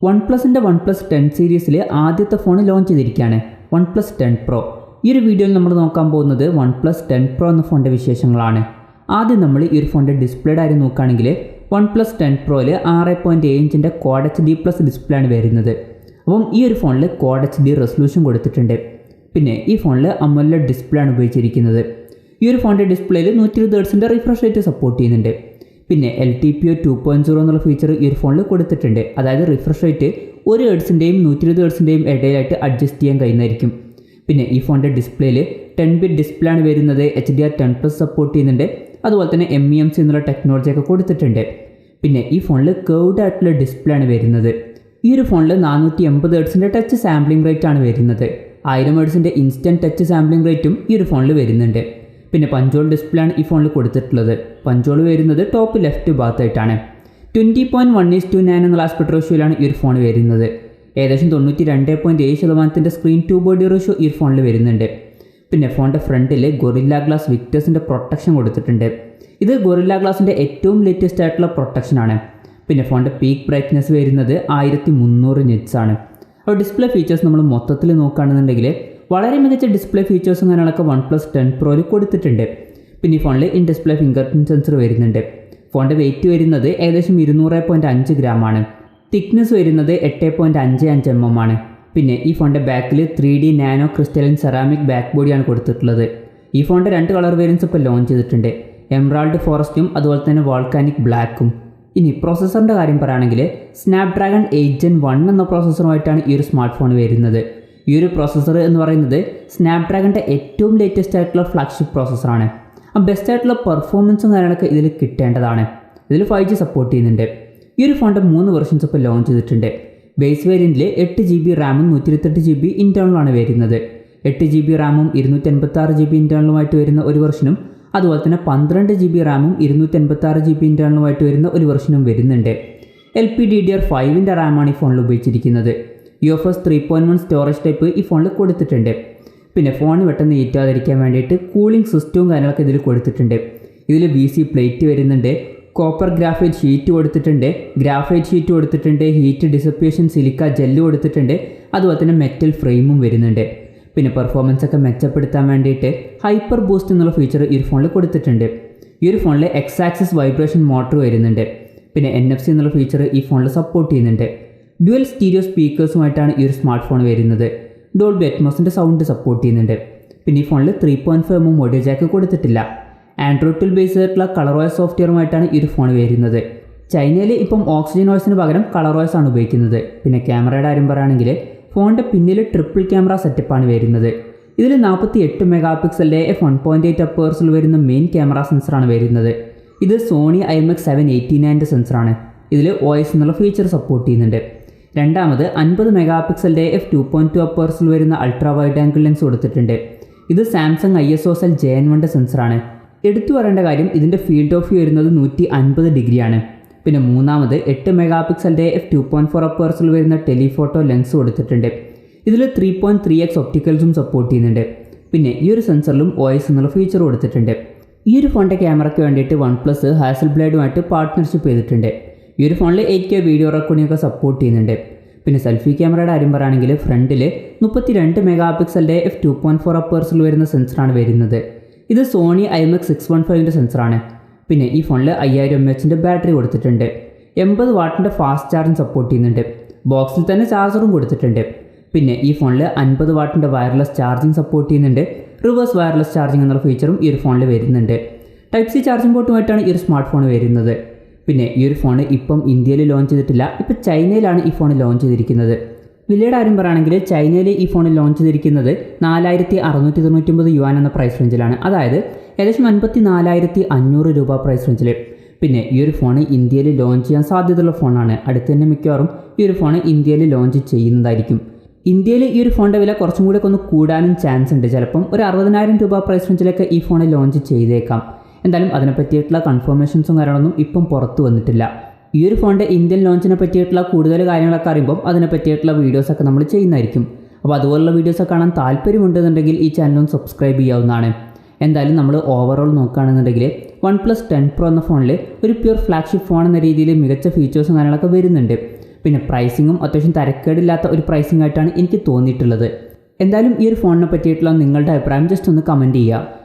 OnePlusന്റെ OnePlus 10 സീരീസിലെ ആദ്യത്തെ phone launch ചെയ്തിരിക്കുകയാണ് OnePlus 10 Pro. ഈ ഒരു വീഡിയോയിൽ നമ്മൾ നോക്കാൻ പോകുന്നത് OnePlus 10 Pro എന്ന ഫോണിൻ്റെ വിശേഷങ്ങളാണ്. ആദ്യം നമ്മൾ ഈ ഒരു ഫോണിൻ്റെ ഡിസ്പ്ലേയുടെ കാര്യം നോക്കുകയാണെങ്കിൽ OnePlus 10 Proയിൽ 6.7 ഇഞ്ചിൻ്റെ Quad HD+ ഡിസ്പ്ലേ ആണ് വരുന്നത്. അപ്പം ഈ ഒരു ഫോണിൽ Quad HD റെസൊല്യൂഷൻ കൊടുത്തിട്ടുണ്ട്. പിന്നെ ഈ ഫോണിൽ AMOLED ഡിസ്പ്ലേ ആണ് ഉപയോഗിച്ചിരിക്കുന്നത്. ഈ ഒരു ഫോണിൻ്റെ ഡിസ്പ്ലേയിൽ 120 ഹെർട്സിൻ്റെ റിഫ്രഷ് റേറ്റ് സപ്പോർട്ട് ചെയ്യുന്നുണ്ട്. പിന്നെ LTPO 2.0 എന്നുള്ള ഫീച്ചർ ഈ ഒരു ഫോണിൽ കൊടുത്തിട്ടുണ്ട്. അതായത് റിഫ്രഷ് റേറ്റ് 1 ഹെർട്സിൻ്റെയും 120 ഹെർട്സിൻ്റെയും ഇടയിലായിട്ട് അഡ്ജസ്റ്റ് ചെയ്യാൻ കഴിയുന്നതായിരിക്കും. പിന്നെ ഈ ഫോണിൻ്റെ ഡിസ്പ്ലേയിൽ 10-bit ഡിസ്പ്ലേ ആണ് വരുന്നത്. HDR10+ സപ്പോർട്ട് ചെയ്യുന്നുണ്ട്. അതുപോലെ തന്നെ MEMC എന്നുള്ള ടെക്നോളജിയൊക്കെ കൊടുത്തിട്ടുണ്ട്. പിന്നെ ഈ ഫോണിൽ കർവ്ഡ് ആയിട്ടുള്ള ഡിസ്പ്ലേ ആണ് വരുന്നത്. ഈ ഒരു ഫോണിൽ 480 ഹെർട്സിൻ്റെ ടച്ച് സാമ്പിളിംഗ് റേറ്റ് ആണ് വരുന്നത്. 1000 ഹെർട്സിൻ്റെ ഇൻസ്റ്റൻറ്റ് ടച്ച് സാമ്പിളിംഗ് റേറ്റും ഈ ഒരു ഫോണിൽ വരുന്നുണ്ട്. പിന്നെ പഞ്ചോൾ ഡിസ്പ്ലേ ആണ് ഈ ഫോണിൽ കൊടുത്തിട്ടുള്ളത്. പഞ്ചോൾ വരുന്നത് ടോപ്പ് ലെഫ്റ്റ് ഭാഗത്തായിട്ടാണ്. 20.1:9 എന്നുള്ള ആസ്പെക്ട് റേഷ്യോയിലാണ് ഈ ഒരു ഫോൺ വരുന്നത്. ഏകദേശം 92.7% സ്ക്രീൻ ടു ബോഡി റേഷ്യോ ഈ ഒരു ഫോണിൽ വരുന്നുണ്ട്. പിന്നെ ഫോണിൻ്റെ ഫ്രണ്ടിൽ ഗൊറില്ല ഗ്ലാസ് വിക്ടേഴ്സിൻ്റെ പ്രൊട്ടക്ഷൻ കൊടുത്തിട്ടുണ്ട്. ഇത് ഗൊറില്ല ഗ്ലാസിൻ്റെ ഏറ്റവും ലേറ്റസ്റ്റ് ആയിട്ടുള്ള പ്രൊട്ടക്ഷനാണ്. പിന്നെ ഫോണിൻ്റെ പീക്ക് ബ്രൈറ്റ്നസ് വരുന്നത് 1300 നിറ്റ്സ് ആണ്. അപ്പോൾ ഡിസ്പ്ലേ ഫീച്ചേഴ്സ് നമ്മൾ മൊത്തത്തിൽ നോക്കുകയാണെന്നുണ്ടെങ്കിൽ വളരെ മികച്ച ഡിസ്പ്ലേ ഫീച്ചേഴ്സും കാര്യങ്ങളൊക്കെ OnePlus 10 Proയിൽ കൊടുത്തിട്ടുണ്ട്. പിന്നെ ഈ ഫോണിൽ in display finger print sensor വരുന്നുണ്ട്. ഫോണിൻ്റെ വെയിറ്റ് വരുന്നത് ഏകദേശം 200.5 ഗ്രാമാണ്. തിക്നെസ് വരുന്നത് 8.55 mm ആണ്. പിന്നെ ഈ ഫോണിൻ്റെ ബാക്കിൽ 3D nano crystalline ceramic back ബോഡിയാണ് കൊടുത്തിട്ടുള്ളത്. ഈ ഫോണിൻ്റെ 2 കളർ വേരിയൻസ് ഇപ്പോൾ ലോഞ്ച് ചെയ്തിട്ടുണ്ട്. എംറാൾഡ് ഫോറസ്റ്റും അതുപോലെ തന്നെ വോൾക്കാനിക് ബ്ലാക്കും. ഇനി പ്രോസസ്സറിൻ്റെ കാര്യം പറയുകയാണെങ്കിൽ സ്നാപ്ഡ്രാഗൺ 8 Gen 1 എന്ന പ്രോസസ്സറുമായിട്ടാണ് ഈ ഒരു സ്മാർട്ട് ഫോൺ വരുന്നത്. ഈ ഒരു പ്രോസസ്സർ എന്ന് പറയുന്നത് സ്നാപ്ഡ്രാഗണിൻ്റെ ഏറ്റവും ലേറ്റസ്റ്റ് ആയിട്ടുള്ള ഫ്ലാഗ്ഷിപ്പ് പ്രോസസ്സറാണ്. ആ ബെസ്റ്റ് ആയിട്ടുള്ള പെർഫോമൻസും കാര്യങ്ങളൊക്കെ ഇതിൽ കിട്ടേണ്ടതാണ്. ഇതിൽ 5G സപ്പോർട്ട് ചെയ്യുന്നുണ്ട്. ഈ ഒരു ഫോണിൻ്റെ 3 വെർഷൻസ് ഇപ്പോൾ ലോഞ്ച് ചെയ്തിട്ടുണ്ട്. ബേസ് വേരിയൻറ്റിൽ 8GB റാമും 128GB ഇൻറ്റേർണലാണ് വരുന്നത്. 8GB റാമും 256GB ഇൻറ്റേർണലുമായിട്ട് വരുന്ന ഒരു വെർഷനും അതുപോലെ തന്നെ 12GB റാമും 256GB ഇൻറ്റേർണലുമായിട്ട് വരുന്ന ഒരു വെർഷനും വരുന്നുണ്ട്. LPDDR5ൻ്റെ റാമാണ് ഈ ഫോണിൽ ഉപയോഗിച്ചിരിക്കുന്നത്. UFS 3.1 സ്റ്റോറേജ് ടൈപ്പ് ഈ ഫോണിൽ കൊടുത്തിട്ടുണ്ട്. പിന്നെ ഫോൺ പെട്ടെന്ന് ഈറ്റാതിരിക്കാൻ വേണ്ടിയിട്ട് കൂളിംഗ് സിസ്റ്റവും കാര്യങ്ങളൊക്കെ ഇതിൽ കൊടുത്തിട്ടുണ്ട്. ഇതിൽ VC പ്ലേറ്റ് വരുന്നുണ്ട്. കോപ്പർ ഗ്രാഫൈറ്റ് ഷീറ്റ് കൊടുത്തിട്ടുണ്ട്. ഹീറ്റ് ഡിസപ്പിയേഷൻ സിലിക്ക ജെല്ല് കൊടുത്തിട്ടുണ്ട്. അതുപോലെ തന്നെ മെറ്റൽ ഫ്രെയിമും വരുന്നുണ്ട്. പിന്നെ പെർഫോമൻസ് ഒക്കെ മെച്ചപ്പെടുത്താൻ വേണ്ടിയിട്ട് ഹൈപ്പർ ബൂസ്റ്റ് എന്നുള്ള ഫീച്ചർ ഈ ഒരു ഫോണിൽ കൊടുത്തിട്ടുണ്ട്. ഈ ഒരു ഫോണിൽ X-ആക്സിസ് വൈബ്രേഷൻ മോട്ടർ വരുന്നുണ്ട്. പിന്നെ NFC എന്നുള്ള ഫീച്ചർ ഈ ഫോണിൽ സപ്പോർട്ട് ചെയ്യുന്നുണ്ട്. ഡ്യുവൽ സ്റ്റീരിയോ സ്പീക്കേഴ്സുമായിട്ടാണ് ഈ ഒരു സ്മാർട്ട് ഫോൺ വരുന്നത്. ഡോൾബി അറ്റ്മോസിൻ്റെ സൗണ്ട് സപ്പോർട്ട് ചെയ്യുന്നുണ്ട്. പിന്നെ ഈ ഫോണിൽ 3.5 mm ഓഡിയോ ജാക്ക് കൊടുത്തിട്ടില്ല. ആൻഡ്രോയിഡ് 12 ബേസ് ആയിട്ടുള്ള കളർവോയ്സ് സോഫ്റ്റ്വെയറുമായിട്ടാണ് ഈ ഒരു ഫോൺ വരുന്നത്. ചൈനയിൽ ഇപ്പം ഓക്സിജൻ വോയ്സിന് പകരം കളർവോയ്സ് ആണ് ഉപയോഗിക്കുന്നത്. പിന്നെ ക്യാമറയുടെ കാര്യം പറയുകയാണെങ്കിൽ ഫോണിൻ്റെ പിന്നിൽ ട്രിപ്പിൾ ക്യാമറ സെറ്റപ്പാണ് വരുന്നത്. ഇതിൽ 48 മെഗാപിക്സലിൻ്റെ f1.8 അപ്പേഴ്സിൽ വരുന്ന മെയിൻ ക്യാമറ സെൻസറാണ് വരുന്നത്. ഇത് സോണി IMX789ൻ്റെ സെൻസറാണ്. ഇതിൽ OIS എന്നുള്ള ഫീച്ചർ സപ്പോർട്ട് ചെയ്യുന്നുണ്ട്. രണ്ടാമത് 50 മെഗാപിക്സലിൻ്റെ f2.2 അപ്പേഴ്സിൽ വരുന്ന അൾട്രാ വൈഡ് ആംഗിൾ ലെൻസ് കൊടുത്തിട്ടുണ്ട്. ഇത് സാംസങ് ISOCELL JN1ൻ്റെ സെൻസറാണ്. എടുത്തു പറയേണ്ട കാര്യം ഇതിൻ്റെ ഫീൽഡ് ഓഫ് വ്യൂ വരുന്നത് 150 ഡിഗ്രിയാണ്. പിന്നെ മൂന്നാമത് 8 മെഗാപിക്സലിൻ്റെ f2.4 അപ്പേഴ്സിൽ വരുന്ന ടെലിഫോട്ടോ ലെൻസ് കൊടുത്തിട്ടുണ്ട്. ഇതിൽ 3.3x ഒപ്റ്റിക്കൽസും സപ്പോർട്ട് ചെയ്യുന്നുണ്ട്. പിന്നെ ഈ ഒരു സെൻസറിലും OIS എന്നുള്ള ഫീച്ചർ കൊടുത്തിട്ടുണ്ട്. ഈ ഒരു ഫോണിൻ്റെ ക്യാമറയ്ക്ക് വേണ്ടിയിട്ട് OnePlus ഹാസൽബ്ലേഡുമായിട്ട് പാർട്ട്ണർഷിപ്പ് ചെയ്തിട്ടുണ്ട്. ഈ ഒരു ഫോണിൽ 8K വീഡിയോ റെക്കോർഡിംഗ് ഒക്കെ സപ്പോർട്ട് ചെയ്യുന്നുണ്ട്. പിന്നെ സെൽഫി ക്യാമറയുടെ കാര്യം പറയുകയാണെങ്കിൽ ഫ്രണ്ടിൽ 32 മെഗാപിക്സലിൻ്റെ f2.4 അപ്പേഴ്സിൽ വരുന്ന സെൻസറാണ് വരുന്നത്. ഇത് സോണി IMX615ൻ്റെ സെൻസറാണ്. പിന്നെ ഈ ഫോണിൽ 5000 mAhൻ്റെ ബാറ്ററി കൊടുത്തിട്ടുണ്ട്. 80 വാട്ടിൻ്റെ ഫാസ്റ്റ് ചാർജിങ് സപ്പോർട്ട് ചെയ്യുന്നുണ്ട്. ബോക്സിൽ തന്നെ ചാർജറും കൊടുത്തിട്ടുണ്ട്. പിന്നെ ഈ ഫോണിൽ 50 വാട്ടിൻ്റെ വയർലെസ് ചാർജിങ് സപ്പോർട്ട് ചെയ്യുന്നുണ്ട്. റിവേഴ്സ് വയർലെസ് ചാർജിങ് എന്നുള്ള ഫീച്ചറും ഈ ഒരു ഫോണിൽ വരുന്നുണ്ട്. Type-C ചാർജിങ് പോർട്ടുമായിട്ടാണ് ഈ ഒരു സ്മാർട്ട് ഫോൺ വരുന്നത്. പിന്നെ ഈ ഒരു ഫോൺ ഇപ്പം ഇന്ത്യയിൽ ലോഞ്ച് ചെയ്തിട്ടില്ല. ഇപ്പോൾ ചൈനയിലാണ് ഈ ഫോൺ ലോഞ്ച് ചെയ്തിരിക്കുന്നത്. വിലയുടെ കാര്യം പറയുകയാണെങ്കിൽ ചൈനയിൽ ഈ ഫോൺ ലോഞ്ച് ചെയ്തിരിക്കുന്നത് 4699 യുവാൻ എന്ന പ്രൈസ് റേഞ്ചിലാണ്. അതായത് ഏകദേശം 54,500 രൂപ പ്രൈസ് റേഞ്ചിൽ. പിന്നെ ഈ ഒരു ഫോൺ ഇന്ത്യയിൽ ലോഞ്ച് ചെയ്യാൻ സാധ്യതയുള്ള ഫോണാണ്. അടുത്ത് തന്നെ മിക്കവാറും ഈ ഒരു ഫോൺ ഇന്ത്യയിൽ ലോഞ്ച് ചെയ്യുന്നതായിരിക്കും. ഇന്ത്യയിൽ ഈ ഒരു ഫോണിൻ്റെ വില കുറച്ചും കൂടെ ഒന്ന് കൂടാനും ചാൻസ് ഉണ്ട്. ചിലപ്പം ഒരു 60,000 രൂപ പ്രൈസ് റേഞ്ചിലൊക്കെ ഈ ഫോൺ ലോഞ്ച് ചെയ്തേക്കാം. എന്തായാലും അതിനെപ്പറ്റിയിട്ടുള്ള കൺഫർമേഷൻസും കാര്യങ്ങളൊന്നും ഇപ്പം പുറത്തു വന്നിട്ടില്ല. ഈ ഒരു ഫോണിൻ്റെ ഇന്ത്യൻ ലോഞ്ചിനെ പറ്റിയിട്ടുള്ള കൂടുതൽ കാര്യങ്ങളൊക്കെ അറിയുമ്പോൾ അതിനെ പറ്റിയിട്ടുള്ള വീഡിയോസൊക്കെ നമ്മൾ ചെയ്യുന്നതായിരിക്കും. അപ്പോൾ അതുപോലുള്ള വീഡിയോസൊക്കെ കാണാൻ താല്പര്യമുണ്ടെന്നുണ്ടെങ്കിൽ ഈ ചാനലും സബ്സ്ക്രൈബ് ചെയ്യാവുന്നതാണ്. എന്തായാലും നമ്മൾ ഓവറോൾ നോക്കുകയാണെന്നുണ്ടെങ്കിൽ OnePlus 10 Pro എന്ന ഫോണിൽ ഒരു പ്യൂർ ഫ്ലാഗ്ഷിപ്പ് ഫോൺ എന്ന രീതിയിൽ മികച്ച ഫീച്ചേഴ്സും കാര്യങ്ങളൊക്കെ വരുന്നുണ്ട്. പിന്നെ പ്രൈസിങ്ങും അത്യാവശ്യം തരക്കേടില്ലാത്ത ഒരു പ്രൈസിംഗ് ആയിട്ടാണ് എനിക്ക് തോന്നിയിട്ടുള്ളത്. എന്തായാലും ഈ ഒരു ഫോണിനെ പറ്റിയിട്ടുള്ള നിങ്ങളുടെ അഭിപ്രായം ജസ്റ്റ് ഒന്ന് കമൻറ്റ് ചെയ്യുക.